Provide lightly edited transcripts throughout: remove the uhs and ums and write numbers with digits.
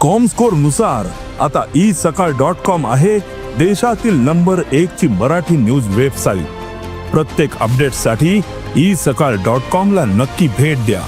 Comscore नुसार आता isakal.com आहे देशातील नंबर 1 ची मराठी न्यूज वेबसाईट। प्रत्येक अपडेटसाठी isakal.com ला नक्की भेट द्या।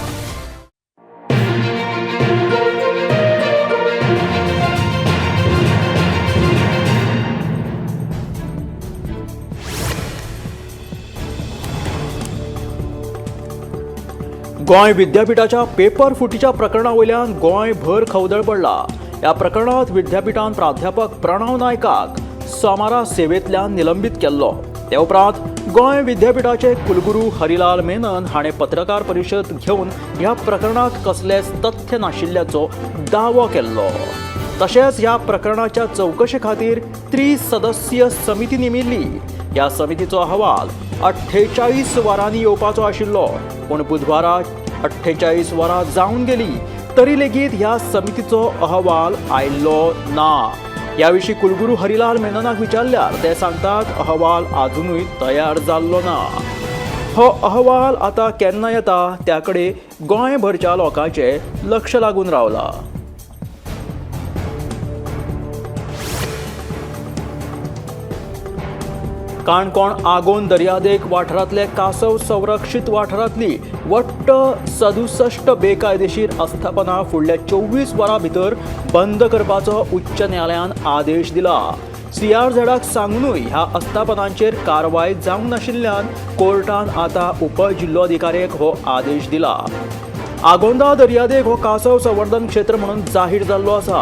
गोंय विद्यापीठाच्या पेपर फुटीच्या प्रकरणावयल्यान गोंय भर खवदळ पडला। या प्रकरणात विद्यापीठान प्राध्यापक प्रणव नायकाक सोमारा सेवेंतल्यान निलंबित केल्लो। ते उपरांत गोंय विद्यापीठाचे कुलगुरू हरिलाल मेनन हाणें पत्रकार परिशद घेवन ह्या प्रकरणात कसलेच तथ्य नाशिल्ल्याचो दावो केल्लो। तशेंच ह्या प्रकरणाच्या चौकशे खातीर त्रिसदस्यीय समिती नेमिल्ली। ह्या समितीचो अहवाल 48 वरांनी येवपाचो आशिल्लो, पूण बुधवारा 48 वरां जावन गेली तरी लेगीत ह्या समितीचो अहवाल आयिल्लो ना। ह्या विशीं कुलगुरू हरिलाल मेननाक विचारल्यार ते सांगतात अहवाल अजुनूय तयार जाल्लो ना। हो अहवाल आतां केन्ना येता त्या कडेन गोंयभरच्या लोकांचें लक्ष लागून रावला। काणकोण आगोंद दर्यादेग वाठारांतले कासव संरक्षीत वाठारांतली वट्ट 67 बेकायदेशीर आस्थापनां फुडल्या 24 वरां भितर बंद करपाचो उच्च न्यायालयान आदेश दिला। CRZक सांगूनय ह्या आस्थापनांचेर कारवाय जावंक नाशिल्ल्यान कोर्टान आतां उपजिल्लोधिकाऱ्याक हो आदेश दिला। आगोंदा दर्यादेग हो कासव संवर्धन क्षेत्र म्हणून जाहीर जाल्लो आसा,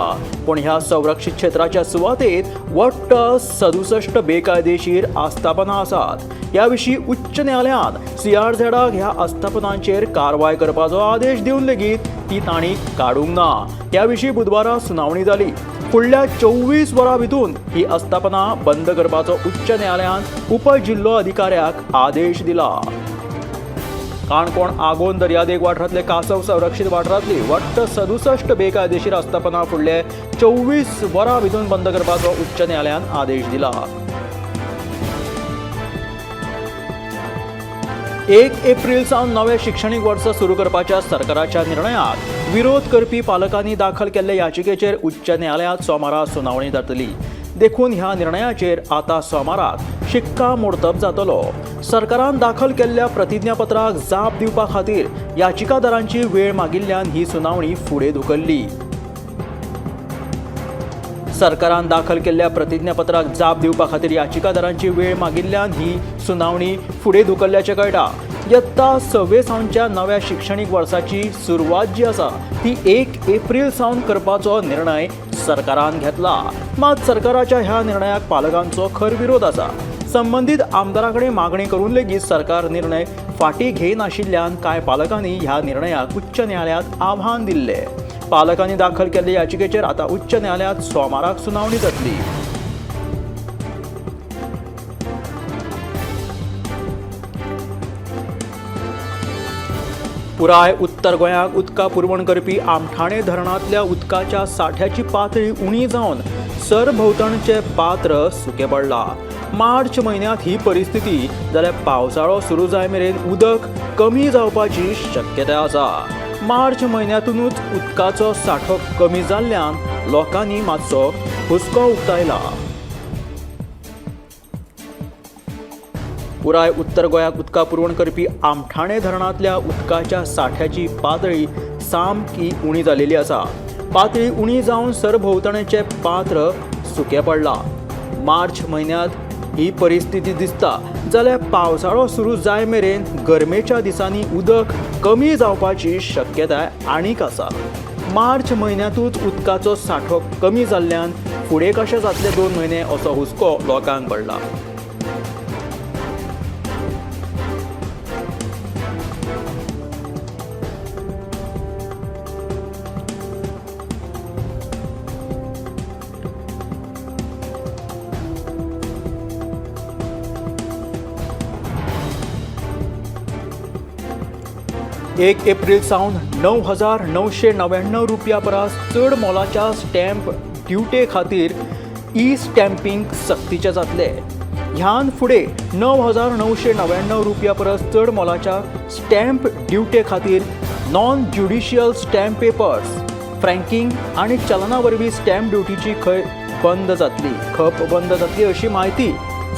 पण ह्या संरक्षीत क्षेत्राच्या सुवातेत वट्ट 67 बेकायदेशीर आस्थापनां आसात। ह्या विशीं उच्च न्यायालयान CRZक ह्या आस्थापनांचेर कारवाय करपाचो आदेश दिवन लेगीत ती तांणी काडूंक ना। ह्या विशीं बुधवारा सुनावणी जाली। फुडल्या 24 वरां भितून ही आस्थापनां बंद करपाचो उच्च न्यायालयान उपजिल्लो अधिकाऱ्याक आदेश दिला। काणकोण आगोंद दर्यादेग वाठारांतले कासव संरक्षीत वाठारांतली वट्ट 67 बेकायदेशीर आस्थापनां फुडले 24 वरां भितून बंद करपाचो उच्च न्यायालयान आदेश दिला। 1 एप्रिल सावन नवे शिक्षणीक वर्स सुरू करपाच्या सरकाराच्या निर्णयाक विरोध करपी पालकांनी दाखल केल्ले याचिकेचेर उच्च न्यायालयात सोमारा सुनावणी जातली। देखून ह्या निर्णयाचेर आता सोमाराक शिक्कामोर्तब जातलो। सरकारान दाखल केल्ल्या प्रतिज्ञापत्राक जाप दिवपा खातीर याचिकादारांची वेळ मागिल्ल्यान ही सुनावणी फुडें धुकल्ली। सरकारान दाखल केल्ल्या प्रतिज्ञापत्राक जाप दिवपा खातीर याचिकादारांची वेळ मागिल्ल्यान ही सुनावणी फुडें धुकल्ल्याचें कळटा। इयत्ता 6 सावनच्या नव्या शिक्षणीक वर्साची सुरवात जी आसा ती 1 एप्रिल सावन करपाचो निर्णय सरकारान घेतला। मात सरकाराच्या ह्या निर्णयाक पालकांचो खर विरोध आसा। संबंधीत आमदाराकडे मागणी करून लेगीत सरकार निर्णय फाटीं घेयनाशिल्ल्यान कांय पालकांनी ह्या निर्णयाक उच्च न्यायालयात आव्हान दिल्ले। पालकांनी दाखल केल्ले याचिकेचेर आता उच्च न्यायालयात सोमाराक सुनावणी जातली। पुराय उत्तर गोंयाक उदका पुरवण करपी आमठाणे धरणांतल्या उदकाच्या साठ्याची पातळी उणी जावन सरभोंवतणचें पात्र सुकें पडलां। मार्च म्हयन्यांत ही परिस्थिती जाल्यार पावसाळो सुरू जाय मेरेन उदक कमी जावपाची शक्यताय आसा। मार्च म्हयन्यांतूनच उदकाचो सांठो कमी जाल्ल्यान लोकांनी मातसो हुस्को उक्तायला। पुराय उत्तर गोंयाक उदका पुरवण करपी आमठाणे धरणांतल्या उदकाच्या साठ्याची पातळी सामकी उणी जालेली आसा। पातळी उणी जावन सरभोंवतणेचें पात्र सुकें पडलां। मार्च म्हयन्यांत ही परिस्थिती दिसता जाल्यार पावसाळो सुरू जाय मेरेन गरमेच्या दिसांनी उदक कमी जावपाची शक्यताय आनीक आसा। मार्च म्हयन्यांतूच उदकाचो सांठो कमी जाल्ल्यान फुडें कशें जातले 2 म्हयने असो हुस्को लोकांक पडला। एक एप्रिल सावन 9,999 रुपया परस चड मोलाच्या स्टॅम्प ड्युटे खातीर स्टॅम्पिंग सक्तीचे जातले। ह्यान फुडें 9,999 रुपया परस चड मोलाच्या स्टॅम्प ड्युटे खातीर नॉन ज्युडिशियल स्टॅम्प पेपर्स फ्रँकिंग आणि चलना वरवीं स्टॅम्प ड्युटीची खप बंद जातली अशी माहिती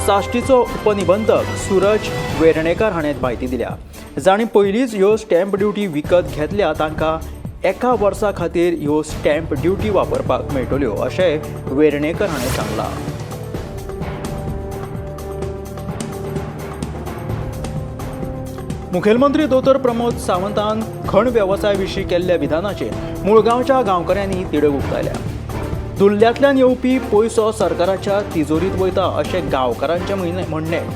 साश्टीचो उपनिबंधक सूरज वेर्णेकार हाणें म्हायती दिल्या. जाणी पयलींच ह्यो स्टॅम्प ड्युटी विकत घेतल्या तांकां 1 वर्सा खातीर ह्यो स्टॅम्प ड्युटी वापरपाक मेळटल्यो अशें वेर्णेकर हाणें सांगलां. मुखेलमंत्री दोतोर प्रमोद सावंतान खण वेवसाय विशीं केल्ल्या विधानाचेर मुळगांवच्या गांवकऱ्यांनी तिडक उक्तायल्या. दुल्ल्यांतल्यान येवपी पयसो सरकाराच्या तिजोरीत वयता अशें गांवकारांचें म्हणणें.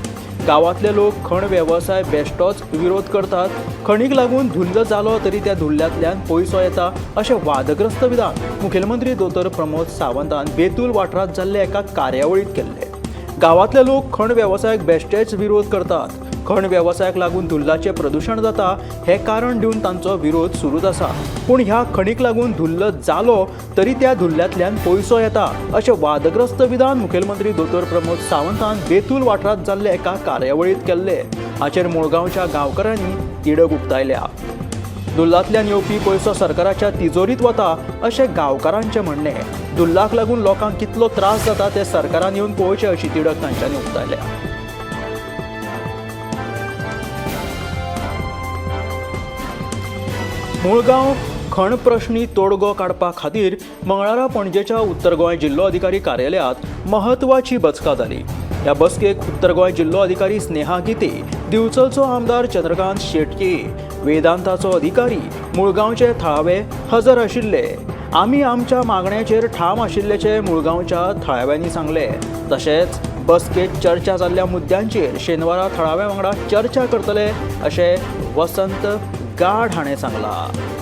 गांवांतले लोक खण वेवसाय बेश्टोच विरोध करतात. खणीक लागून धुल्ल जालो तरी त्या धुल्ल्यांतल्यान पयसो येता अशें वादग्रस्त विधान मुखेलमंत्री दोतोर प्रमोद सावंतान बेतूल वाठारांत जाल्ले एका कार्यावळींत केल्ले. गांवांतले लोक खण वेवसायाक बेश्टेच विरोध करतात. खण वेवसायाक लागून धुल्लाचें प्रदूशण जाता हें कारण दिवन तांचो विरोध सुरूच आसा. पूण ह्या खणीक लागून धुल्ल जालो तरी त्या धुल्ल्यांतल्यान पयसो येता अशें वादग्रस्त विधान मुखेलमंत्री दोतोर प्रमोद सावंतान बेतूल वाठारांत जाल्ले एका कार्यावळींत केल्ले. हाचेर मुळगांवच्या गांवकऱ्यांनी तिडक उक्तायल्या. धुल्लांतल्यान येवपी पयसो सरकाराच्या तिजोरीत वता अशें गांवकारांचें म्हणणें. धुल्लाक लागून लोकांक कितलो त्रास जाता तें सरकारान येवन पळोवचें अशी तिडक तांच्यांनी उक्तायल्या. मुळगांव खण प्रश्नी तोडगो काडपा खातीर मंगळारा पणजेच्या उत्तर गोंय जिल्लो अधिकारी कार्यालयांत महत्वाची बसका जाली. ह्या बसकेक उत्तर गोंय जिल्लो अधिकारी स्नेहा गिते, दिवचलचो आमदार चंद्रकांत शेटये, वेदांताचो अधिकारी मुळगांवचे थळावे हजर आशिल्ले. आमी आमच्या मागण्यांचेर ठाम आशिल्ल्याचे मुळगांवच्या थळाव्यांनी सांगले. तशेंच बसकेत चर्चा जाल्ल्या मुद्द्यांचेर शेनवारा थळाव्या वांगडा चर्चा करतले अशें वसंत गाढ हाणें सांगलां.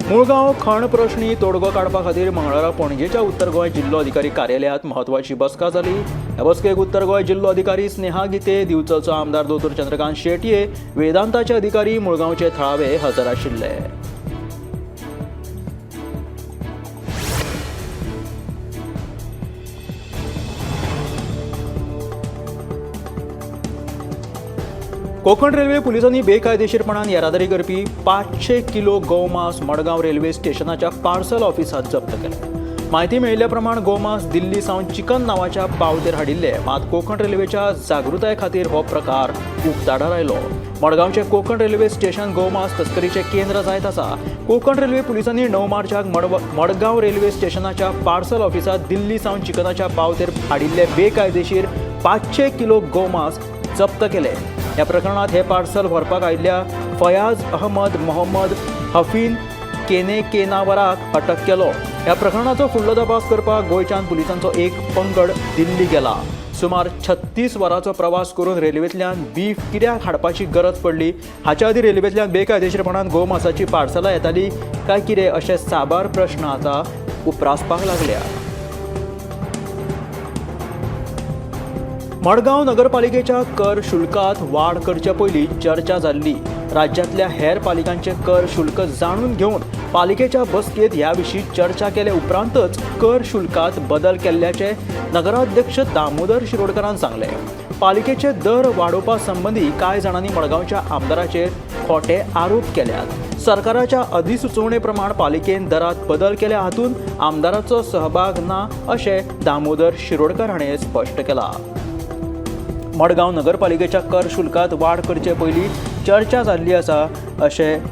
मुळगांव खण प्रश्नी तोडगो काडपा खातीर मंगळारा पणजेच्या उत्तर गोंय जिल्लो अधिकारी कार्यालयांत महत्वाची बसका जाली. ह्या बसकेक उत्तर गोंय जिल्लो अधिकारी स्नेहा गिते, दिवचलचो आमदार दोतोर चंद्रकांत शेटये, वेदांताचे अधिकारी मुळगांवचे थळावे हजर आशिल्ले. कोकण रेल्वे पुलिसांनी बेकायदेशीरपणान येरादारी करपी 500 किलो गोमांस मडगांव रेल्वे स्टेशनाच्या पार्सल ऑफिसांत जप्त केले. म्हायती मेळिल्ल्या प्रमाण गोमांस दिल्ली सावन चिकन नांवाच्या पावतेर हाडिल्ले. मात कोकण रेल्वेच्या जागृताये खातीर हो प्रकार उक्ताडार आयलो. मडगांवचे कोकण रेल्वे स्टेशन गोमांस तस्करीचें केंद्र जायत आसा. कोकण रेल्वे पुलिसांनी 9 मार्चाक मडगांव रेल्वे स्टेशनाच्या पार्सल ऑफिसांत दिल्ली सावन चिकनाच्या पावतेर हाडिल्ले बेकायदेशीर 500 किलो गोमांस जप्त केले. ह्या प्रकरणात हे पार्सल व्हरपाक आयिल्ल्या फयाज अहमद मोहम्मद हफीन केनेकेनावराक अटक केलो. ह्या प्रकरणाचो फुडलो तपास करपाक गोंयच्यान पुलिसांचो एक पंगड दिल्ली गेला. सुमार 36 वरांचो प्रवास करून रेल्वेंतल्यान बीफ कित्याक हाडपाची गरज पडली? हाच्या आदी रेल्वेंतल्यान बेकायदेशीरपणान गोमांसाची पार्सलां येताली काय कितें अशे साबार प्रश्न आतां उप्रासपाक लागल्या. मडगांव नगरपालिकेच्या कर शुल्कात वाड करचे पयलीं चर्चा जाल्ली. राज्यांतल्या हेर पालिकांचे कर शुल्क जाणून घेवन पालिकेच्या बसकेत ह्या विशीं चर्चा केले उपरांतच कर शुल्कात बदल केल्ल्याचे नगराध्यक्ष दामोदर शिरोडकरान सांगले. पालिकेचे दर वाडोवपा संबंधी कांय जाणांनी मडगांवच्या आमदाराचेर खोटे आरोप केल्यात. सरकाराच्या अधिसुचोवणे प्रमाण पालिकेन दरात बदल केल्या हातून आमदाराचो सहभाग ना अशें दामोदर शिरोडकर हाणें स्पश्ट केलां. मडगांव नगरपालिकेच्या कर शुल्कात वाड करचे पयलीं चर्चा जाल्ली आसा अशें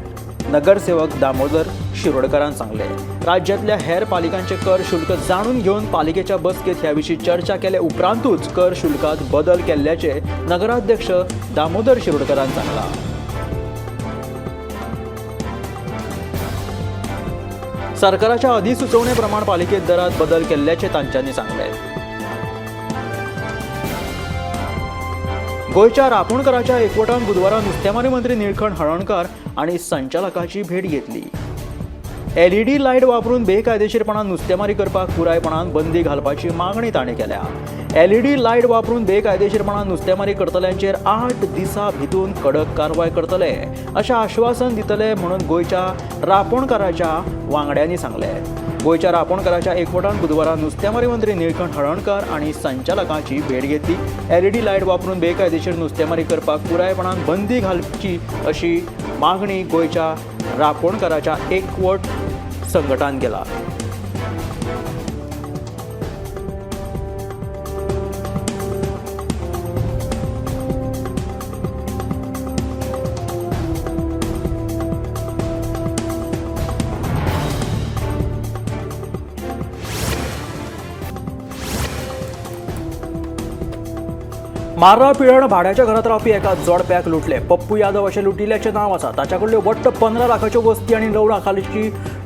नगरसेवक दामोदर शिरोडकरान सांगले. राज्यांतल्या हेर पालिकांचे कर शुल्क जाणून घेवन पालिकेच्या बसकेत ह्या विशीं चर्चा केले उपरांतूच कर शुल्कात बदल केल्ल्याचे नगराध्यक्ष दामोदर शिरोडकरान सांगलां. सरकाराच्या अधिसुचोवणे प्रमाण पालिकेत दरात बदल केल्ल्याचे तांच्यांनी सांगले. गोंयच्या रापणकाराच्या एकवटान बुधवारा नुस्तेमारी मंत्री निळकंठ हळर्णकार आणि संचालकाची भेट घेतली. LED लायट वापरून बेकायदेशीरपणान नुस्तेमारी करपाक पुरायपणान बंदी घालपाची मागणी ताणें केल्या. LED लायट वापरून बेकायदेशीरपणान नुस्तेमारी करतल्यांचेर 8 दिसां भितून कडक कारवाय करतले अशें आश्वासन दितले म्हणून गोंयच्या रापणकाराच्या वांगड्यांनी सांगले. गोंयच्या रापणकाराच्या एकवटान बुधवारा नुस्तेमारी मंत्री निळकंठ हळर्णकार आणि संचालकांची भेट घेतली. LED लायट वापरून बेकायदेशीर नुस्तेमारी करपाक पुरायपणान बंदी घालची अशी मागणी गोंयच्या रापणकरांच्या एकवट संघटन केला. मार्रा पिळण भाड्याच्या घरात रावपी एका जोडप्याक लुटले. पप्पू यादव अशें लुटिल्ल्याचें नांव आसा. ताच्या वट्ट 15 लाखाच्यो वस्ती आनी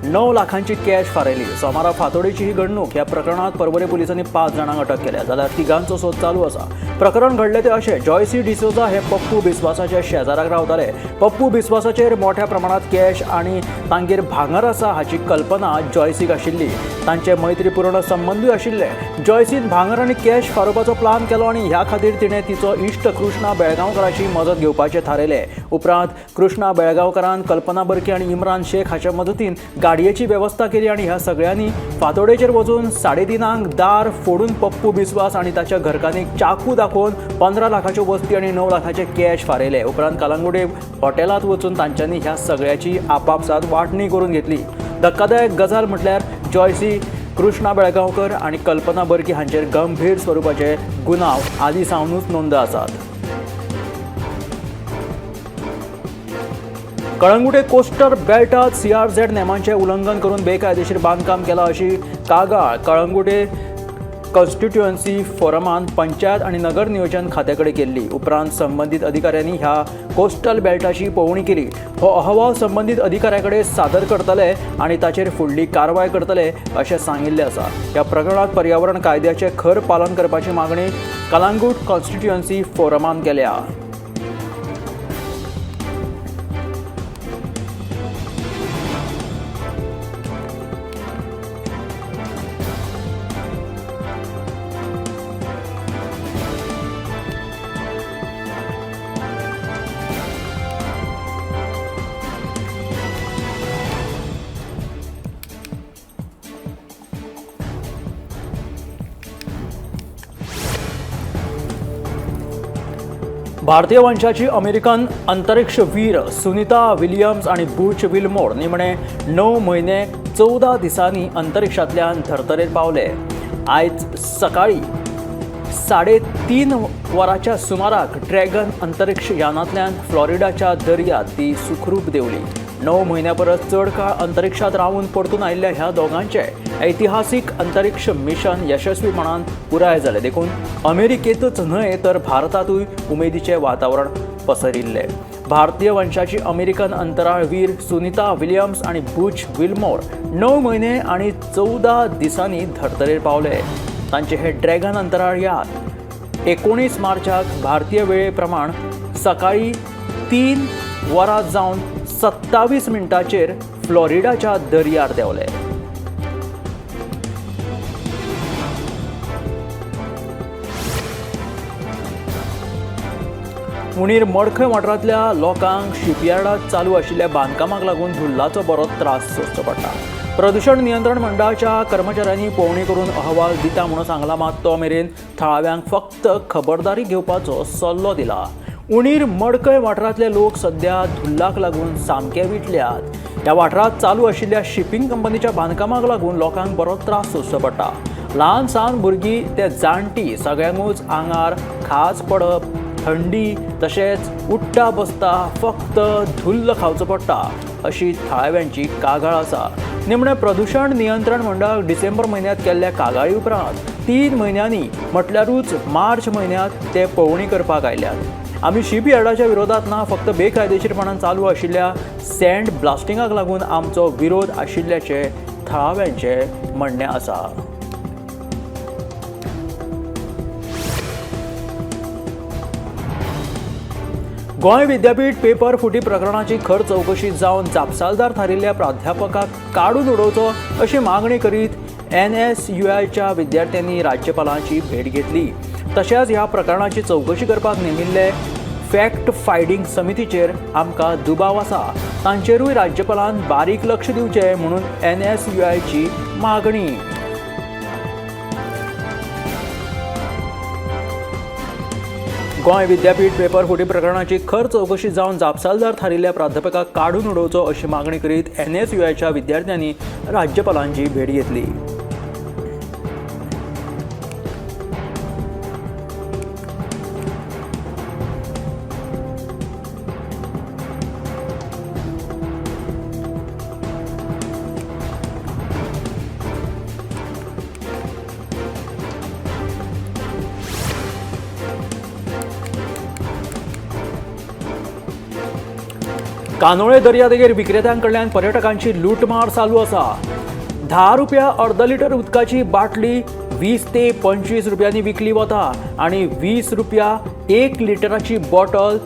9 लाखांची कॅश फारयली. सोमारा फातोडेची ही घडणूक. ह्या प्रकरणात परवरे पुलिसांनी 5 जाणांक अटक केल्या, जाल्यार 3 सोद चालू आसा. प्रकरण घडले ते अशें. जॉयसी डिसोजा हे पप्पू बिस्वासाचे शेजाराक रावताले. पप्पू बिस्वासाचेर मोठ्या प्रमाणात कॅश आनी तांगेर भांगर आसा हाची कल्पना जॉयसीक आशिल्ली. तांचे मैत्रीपूर्ण संबंदूय आशिल्ले. जॉयसीन भांगर आनी कॅश फारोवपाचो प्लान केलो आनी ह्या खातीर तिणें तिचो इश्ट कृष्णा बेळगांवकाराची मदत घेवपाचें थारायलें. उपरांत कृष्णा बेळगांवकारान कल्पना बर्की आनी इम्रान शेख हाच्या मदतीन गाडयेची वेवस्था केली आनी ह्या सगळ्यांनी फातोडेचेर वचून 3:30 दार फोडून पप्पू बिस्वास आनी ताच्या घरकान्नीक चाकू दाखोवन 15 लाखाच्यो वस्ती आनी 9 लाखांचे कॅश फारयले. उपरांत कलंगुटे हॉटेलांत वचून तांच्यांनी ह्या सगळ्याची आपापसात वांटणी करून घेतली. धक्कादायक गजाल म्हटल्यार जॉयसी, कृष्णा बेळगांवकर आनी कल्पना बर्की हांचेर गंभीर स्वरुपाचे गुन्यांव आदीं सावनूच नोंद आसात. कळंगुटे कोस्टर बेल्टात CRZ नेमांचें उल्लंघन करून बेकायदेशीर बांदकाम केलां अशी कागाळ कळंगुटे कॉन्स्टिट्युएन्सी फोरमान पंचायत आनी नगर नियोजन खात्या कडेन केल्ली. उपरांत संबंदीत अधिकाऱ्यांनी ह्या कोस्टल बेल्टाची पळोवणी केली. हो अहवाल संबंदीत अधिकाऱ्या कडेन सादर करतले आनी ताचेर फुडली कारवाय करतले अशें सांगिल्लें आसा. ह्या प्रकरणात पर्यावरण कायद्याचें खर पालन करपाची मागणी कलंगूट कॉन्स्टिट्युएन्सी फोरमान केल्या. भारतीय वंशाची अमेरिकन अंतरिक्षवीर सुनीता विलियम्स आणि बुच विल्मोर निमणे 9 म्हयने 14 दिसांनी अंतरिक्षांतल्यान धर्तरेर पावले. आयज सकाळी 3:30 वरांच्या सुमाराक ड्रॅगन अंतरिक्ष यानांतल्यान फ्लोरिडाच्या दर्यांत ती सुखरूप देंवली. 9 म्हयन्यां परस चड काळ अंतरिक्षांत रावून परतून आयिल्ल्या ह्या दोगांचे ऐतिहासीक अंतरिक्ष मिशन यशस्वीपणान पुराय जालें. देखून अमेरिकेंतच न्हय तर भारतांतूय उमेदीचें वातावरण पसरिल्लें. भारतीय वंशाची अमेरिकन अंतराळवीर सुनीता विलियम्स आनी बुच विल्मोर 9 म्हयने आनी 14 दिसांनी धर्तरेर पावले. तांचे हे ड्रॅगन अंतराळ यान 19 मार्चाक भारतीय वेळे प्रमाण सकाळी 3 वरां जावन 27 मिनटांचेर फ्लोरिडाच्या दर्यार देंवले. उणीर मडखय वाठारांतल्या लोकांक शिपयार्डात चालू आशिल्ल्या बांदकामाक लागून धुल्लाचो बरो त्रास सोंसचो पडटा. प्रदूषण नियंत्रण मंडळाच्या कर्मचाऱ्यांनी पळोवणी करून अहवाल दिता म्हणून सांगला, मात तो मेरेन थळाव्यांक फक्त खबरदारी घेवपाचो सल्लो दिला. उणीर मडकय वाठारांतले लोक सध्या धुल्लाक लागून सामके विटल्यात. ह्या वाठारांत चालू आशिल्ल्या शिपिंग कंपनीच्या बांदकामाक लागून लोकांक बरो त्रास सोंसचो पडटा. ल्हान सावन भुरगीं ते जाणटी सगळ्यांकूच आंगार खाज पडप, थंडी तशेंच उठ्ठा बसता फक्त धुल्ल खावचो पडटा अशी थळाव्यांची कागाळ आसा. निमणे प्रदूषण नियंत्रण मंडळाक डिसेंबर म्हयन्यांत केल्ल्या कागाळी उपरांत 3 म्हयन्यांनी म्हटल्यारूच मार्च म्हयन्यांत ते पळोवणी करपाक आयल्यात. आमी शिपयार्डाच्या विरोधात ना, फक्त बेकायदेशीरपणान चालू आशिल्ल्या सँड ब्लास्टिंगाक लागून आमचो विरोध आशिल्ल्याचे थळाव्यांचे म्हणणें आसा. गोंय विद्यापीठ पेपर फुटी प्रकरणाची खर चवकशी जावन जापसालदार थारिल्ल्या प्राध्यापकाक काडून उडोवचो अशी मागणी करीत NSUIच्या विद्यार्थ्यांनी राज्यपालांची भेट घेतली. तशेंच ह्या प्रकरणाची चवकशी करपाक नेमिल्ले फॅक्ट फायंडिंग समितीचेर आमकां दुबाव आसा, तांचेरूय राज्यपालान बारीक लक्ष दिवचें म्हणून NSUIची मागणी. गोंय विद्यापीठ पेपर फुटी प्रकरणाची खर चौकशी जावन जापसालदार थारिल्ल्या प्राध्यापकाक काडून उडोवचो अशी मागणी करीत NSUIच्या विद्यार्थ्यांनी राज्यपालांची भेट घेतली. कानोळे दर्यादेगेर विक्रेत्यांकडल्यान पर्यटकांची लूटमार चालू आसा. 10 रुपया अर्द लिटर उदकाची बाटली 20 ते 25 रुपयांनी विकली वता आणि 20 रुपया 1 लिटराची बॉटल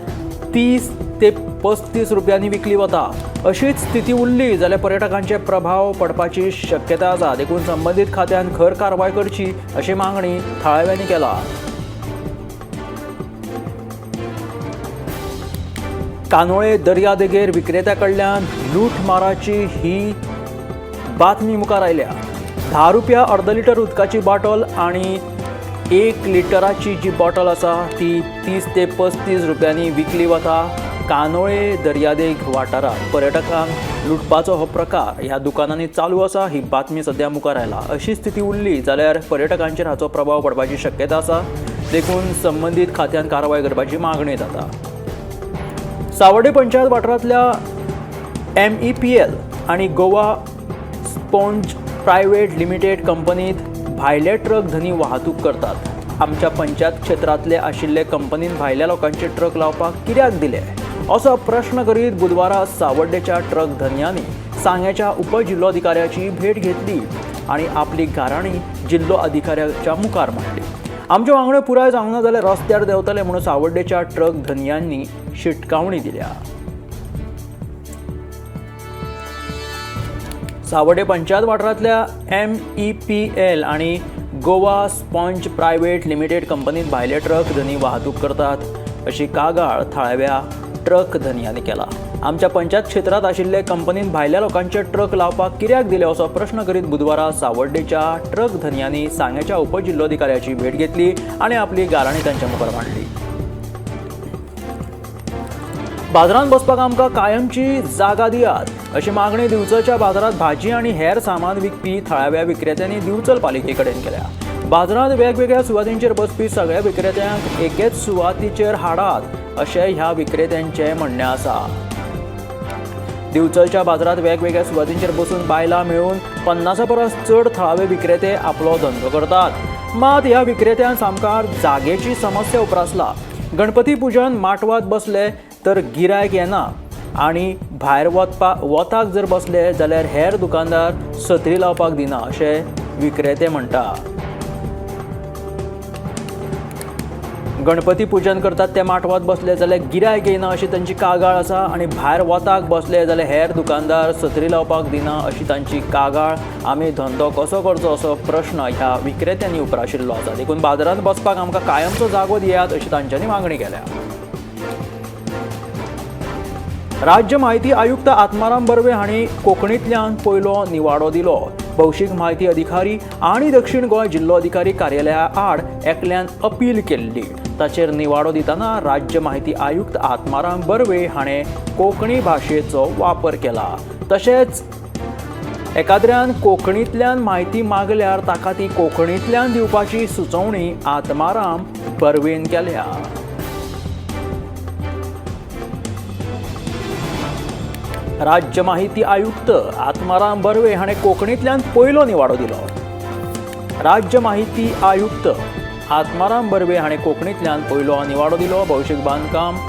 30 ते 35 रुपयांनी विकली वता. अशीच स्थिती उरली जाल्यार पर्यटकांचे प्रभाव पडपाची शक्यता आसा. देखून संबंधीत खात्यान खर कारवाय करची अशी मागणी थळाव्यांनी केला. कानोळे दर्यादेगेर विक्रेत्याकडल्यान लूटमाराची ही बातमी मुखार आयल्या. 10 रुपया अर्द लिटर उदकाची बॉटल आणि 1 लिटराची जी बॉटल आसा ती 30 ते 35 रुपयांनी विकली वता. कानोळे दर्यादेग वाठारात पर्यटकांक लुटपाचो हो प्रकार ह्या दुकानांनी चालू आसा ही बातमी सध्या मुखार आयला. अशी स्थिती उरली जाल्यार पर्यटकांचेर हाचो प्रभाव पडपाची शक्यता आसा. देखून संबंधीत खात्यान कारवाय करपाची मागणी जाता. सावर्डे पंचायत वाठारांतल्या MEPL आणि गोवा स्पॉन्ज प्रायव्हेट लिमिटेड कंपनीत भायले ट्रक धनी वाहतूक करतात. आमच्या पंचायत क्षेत्रांतले आशिल्ले कंपनीन भायल्या लोकांचे ट्रक लावपाक कित्याक दिले असो प्रश्न करीत बुधवारा सावर्डेच्या ट्रक धन्यांनी सांग्याच्या उपजिल्लोधिकाऱ्याची भेट घेतली आणि आपली गाराणी जिल्लो अधिकाऱ्याच्या मुखार मांडली. आमचे वांगडे पुराय जावंक ना जाल्यार रस्त्यार देंवतले म्हणून सावर्डेच्या ट्रक धन्यांनी शिटकावणी दिल्या. सावर्डे पंचायत वाठारांतल्या MEPL आणि गोवा स्पॉन्ज प्रायव्हेट लिमिटेड कंपनीत भायले ट्रक धनी वाहतूक करतात अशी कागाळ थळाव्या ट्रक धन्यांनी केला. आमच्या पंचायत क्षेत्रांत आशिल्ले कंपनीन भायल्या लोकांचे ट्रक लावपाक कित्याक दिले असो प्रश्न करीत बुधवारा सावर्डेच्या ट्रक धन्यांनी सांग्याच्या उपजिल्लोधिकाऱ्याची भेट घेतली आणि आपली गाराणी तांच्या मुखार मांडली. बाजारांत बसपाक आमकां कायमची जागा दियात अशी मागणी दिवचलच्या बाजारात भाजी आणि हेर सामान विकपी थळाव्या विक्रेत्यांनी दिवचल पालिके कडेन केल्या. बाजारांत वेगवेगळ्या सुवातींचेर बसपी सगळ्या विक्रेत्यांक एकेच सुवातीचेर हाडात अशें ह्या विक्रेत्यांचें म्हणणें आसा. दिवचलच्या बाजारात वेगवेगळ्या सुवातींचेर बसून बायलां मेळून 50 परस चड थळावे विक्रेते आपलो धंदो करतात. मात ह्या विक्रेत्यान सामकार जागेची समस्या उप्रासला. गणपती पुजन माटवात बसले तर गिरायक येना आणि भायर वताक जर बसले जाल्यार हेर दुकानदार सत्री लावपाक दिना अशें विक्रेते म्हणटा. गणपती पुजन करतात ते माटवात बसले जाल्यार गिरायक येना अशी तांची कागाळ आसा आणि भायर वताक बसले जाल्यार हेर दुकानदार सत्री लावपाक दिना अशी तांची कागाळ. आमी धंदो कसो करचो असो प्रश्न ह्या विक्रेत्यांनी उप्राशिल्लो आसा. देखून बाजारांत बसपाक आमकां कायमचो जागो दियात अशी तांच्यांनी मागणी केल्या. राज्य म्हायती आयुक्त आत्माराम बर्वे हांणी कोंकणींतल्यान पयलो निवाडो दिलो. भौशीक म्हायती अधिकारी आणि दक्षिण गोंय जिल्लो अधिकारी कार्यालया आड एकल्यान अपील केल्ली. ताचेर निवाडो दितना राज्य म्हायती आयुक्त आत्माराम बर्वे हाणें कोंकणी भाशेचो वापर केला. तशेंच एकाद्र्यान कोंकणींतल्यान म्हायती मागल्यार ताका ती कोंकणींतल्यान दिवपाची सुचोवणी आत्माराम बर्वेन केल्या. राज्य माहिती आयुक्त आत्माराम बर्वे हाणें कोंकणींतल्यान पयलो निवाडो दिलो. राज्य माहिती आयुक्त आत्माराम बर्वे हाणें कोंकणींतल्यान पयलो निवाडो दिलो. भौशीक बांदकाम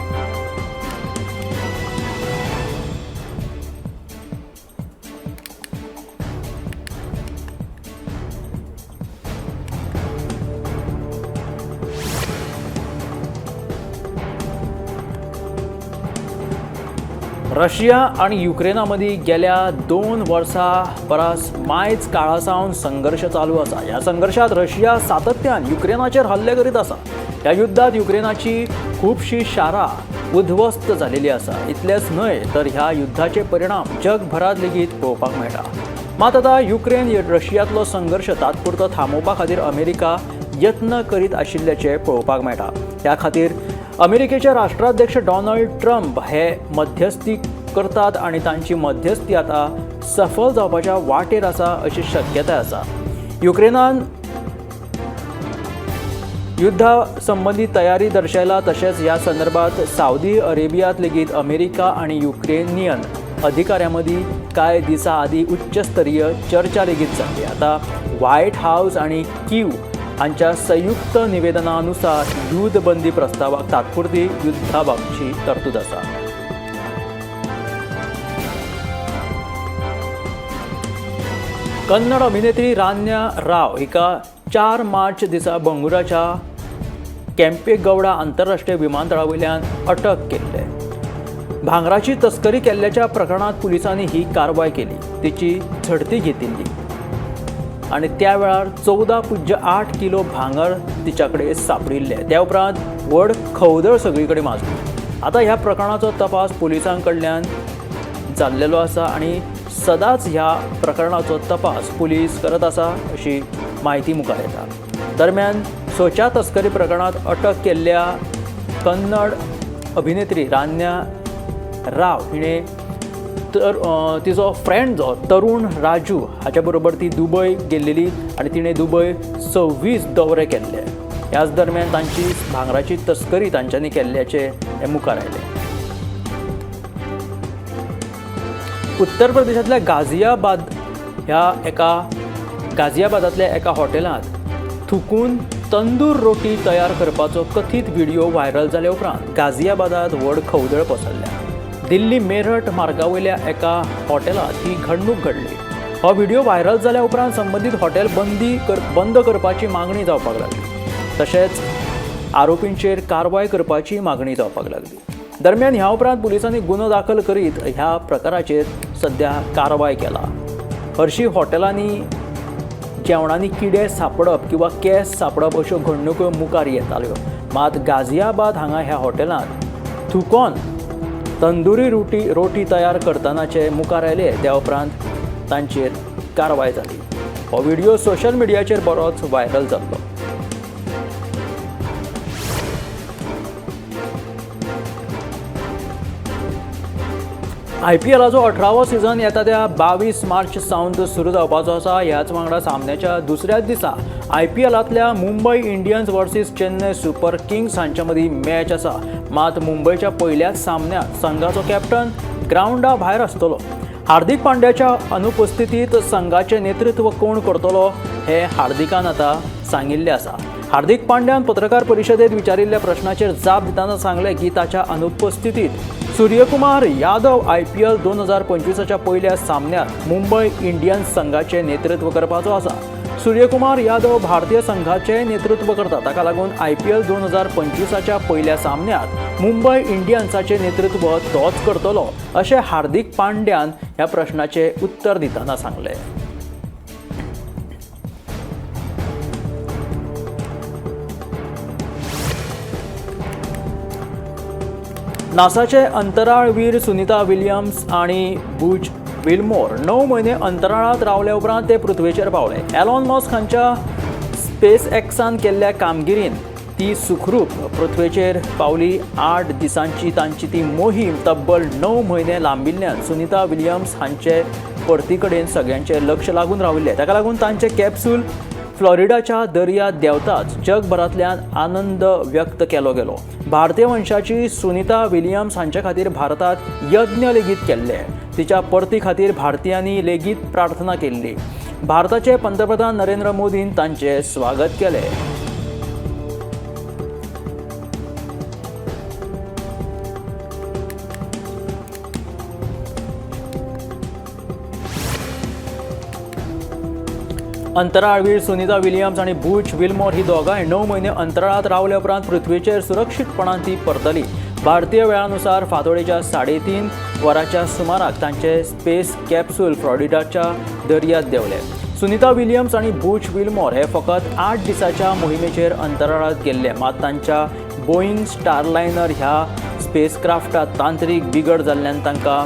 रशिया आणि युक्रेनामदी गेल्या 2 वर्सां परस मायज काळासावन संघर्ष चालू आसा. ह्या संघर्षात रशिया सातत्यान युक्रेनाचेर हल्ले करीत आसा. ह्या युद्धात युक्रेनाची खुबशी शारां उध्वस्त जालेली आसा. इतलेंच न्हय तर ह्या युद्धाचे परिणाम जगभरात लेगीत पळोवपाक मेळटा. मात आतां युक्रेन रशियातलो संघर्ष तात्पुरतो थांबोवपा खातीर अमेरिका यत्न करीत आशिल्ल्याचे पळोवपाक मेळटा. ह्या खातीर अमेरिकेचे राष्ट्राध्यक्ष डोनाल्ड ट्रम्प हे मध्यस्थी करतात आणि तांची मध्यस्थी आता सफल जावपाच्या वाटेर आसा अशी शक्यताय आसा. युक्रेनान युद्धा संबंधी तयारी दर्शयला. तशेंच ह्या संदर्भात साऊदी अरेबियात लेगीत अमेरिका आणि युक्रेनियन अधिकाऱ्यांमदी कांय दिसा आदी उच्चस्तरीय चर्चा लेगीत जाल्ली. आता व्हाईट हाऊस आणि कीव हांच्या संयुक्त निवेदनानुसार युद्धबंदी प्रस्तावाक तात्पुरती युद्धाबाबतची तरतूद आसा. कन्नड अभिनेत्री रान्या राव हिका 4 मार्च दिसा बंगळुराच्या केंपेगौडा आंतरराष्ट्रीय विमानतळावयल्यान अटक केल्ले. भांगराची तस्करी केल्ल्याच्या प्रकरणात पुलिसांनी ही कारवाय केली. तिची झडती घेतिल्ली आणि त्या वेळार 14.8 किलो भांगर तिच्याकडे सापडिल्ले. त्या उपरांत व्हड खवदळ सगळीकडे माजली. आता ह्या प्रकरणाचो तपास पुलिसांकडल्यान जाल्लेलो आसा आणि सदांच ह्या प्रकरणाचो तपास पुलीस करत आसा अशी माहिती मुखार येता. दरम्यान सोच्या तस्करी प्रकरणात अटक केल्ल्या कन्नड अभिनेत्री रान्या राव हिणे तिचो फ्रेंड जो तरुण राजू हाच्या बरोबर ती दुबय गेल्लेली आणि तिणें दुबय 26 दौरे केल्ले. ह्याच दरम्यान तांची भांगराची तस्करी तांच्यांनी केल्ल्याचे हे मुखार आयले. उत्तर प्रदेशातल्या गाझियाबादातल्या एका हॉटेलांत थुकून तंदूर रोटी तयार करपाचो कथीत व्हिडिओ व्हायरल जाल्या उपरांत गाझियाबादात व्हड खवदळ पसरल्या. दिल्ली मेरठ मार्गावयल्या एका हॉटेलांत ही घडणूक घडली. हो व्हिडिओ व्हायरल जाल्या उपरांत संबंधीत हॉटेल बंद करपाची मागणी जावपाक लागली. तशेंच आरोपींचेर कारवाय करपाची मागणी जावपाक लागली. दरम्यान ह्या उपरांत पुलिसांनी गुन्हो दाखल करीत ह्या प्रकाराचेर सध्या कारवाय केला. हरशीं हॉटेलांनी जेवणांनी किडे सापडप किंवा केस सापडप अश्यो घडणुको मुखार येताल्यो. मात गाझियाबाद हांगा ह्या हॉटेलांत थुकोन तंदुरी रोटी तयार करतनाचे मुखार आयले. त्या उपरांत तांचेर कारवाय जाली. हो व्हिडिओ सोशल मिडियाचेर बरोच व्हायरल जाल्लो. IPLाचो 18वो सीझन येता त्या 22 मार्च सावन सुरू जावपाचो आसा. ह्याच वांगडा सामन्याच्या दुसऱ्याच दिसा IPLांतल्या Mumbai Indians versus Chennai super kings हांच्या मदीं मॅच आसा. मात मुंबयच्या पयल्याच सामन्यात संघाचो कॅप्टन ग्राउंडा भायर आसतलो. हार्दिक पांड्याच्या अनुपस्थितीत संघाचें नेतृत्व कोण करतलो हे हार्दिकान आता सांगिल्लें आसा. हार्दिक पांड्यान पत्रकार परिशदेत विचारिल्ल्या प्रश्नाचेर जाप दितना सांगलें की ताच्या अनुपस्थितीत सूर्यकुमार यादव IPL 2025च्या पयल्या सामन्यात मुंबई इंडियन्स संघाचें नेतृत्व करपाचो आसा. सूर्यकुमार यादव भारतीय संघाचें नेतृत्व करता. ताका लागून IPL 2025च्या पयल्या सामन्यात मुंबई इंडियन्साचें नेतृत्व तोच करतलो अशें हार्दिक पांड्यान ह्या प्रश्नाचें उत्तर दितना सांगलें. नासाचे अंतराळवीर सुनीता विलियम्स आणि बुच विल्मोर 9 म्हयने अंतराळांत रावले उपरांत ते पृथ्वीचेर पावले. एलॉन मस्क हांच्या SpaceXन केल्ल्या कामगिरीन ती सुखरूप पृथ्वीचेर पावली. 8 दिसांची तांची ती मोहीम तब्बल 9 म्हयने लांबिल्ल्यान सुनीता विलियम्स हांचे परती कडेन सगळ्यांचे लक्ष लागून राविल्ले. ताका लागून तांचे कॅप्सूल फ्लोरिडाच्या दर्यांत देंवताच जगभरांतल्यान आनंद व्यक्त केलो गेलो. भारतीय वंशाची सुनीता विलियम्स हांचे खातीर भारतांत यज्ञ लेगीत केल्ले. तिच्या परती खातीर भारतीयांनी लेगीत प्रार्थना केल्ली. भारताचे पंतप्रधान नरेंद्र मोदीन तांचे स्वागत केले. अंतराळवीर सुनीता विलियम्स आणि बुच विल्मोर ही दोगांय 9 म्हयने अंतराळांत रावले उपरांत पृथ्वीचेर सुरक्षीतपणान ती परतली. भारतीय वेळानुसार फांतोडेच्या 3.5 वरांच्या सुमाराक तांचे स्पेस कॅप्सूल फ्लोरिडाच्या दर्यांत देंवले. सुनीता विलियम्स आणि बुच विल्मोर हे फकत 8 दिसांच्या मोहिमेचेर अंतराळांत गेल्ले. मात तांच्या बोईंग स्टारलायनर ह्या स्पेसक्राफ्टात तांत्रीक बिगड जाल्ल्यान तांकां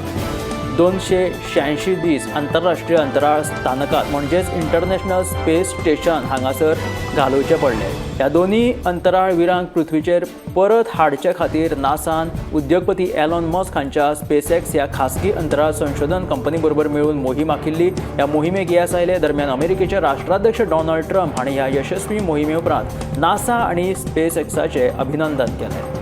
286 दीस आंतरराष्ट्रीय अंतराळ स्थानकात म्हणजेच इंटरनॅशनल स्पेस स्टेशन हांगासर घालोवचे पडले। ह्या दोन्ही अंतराळवीरांक पृथ्वीचेर परत हाडचे खातीर नासान उद्योगपती एलॉन मस्क हांच्या स्पेसएक्स ह्या खासगी अंतराळ संशोधन कंपनी बरोबर मेळून मोहीम आंखिल्ली। ह्या मोहिमेक येस आयले दरम्यान अमेरिकेचे राष्ट्राध्यक्ष डोनाल्ड ट्रम्प हांणी ह्या यशस्वी मोहिमे उपरांत नासा आनी स्पेसएक्साचे अभिनंदन केलें।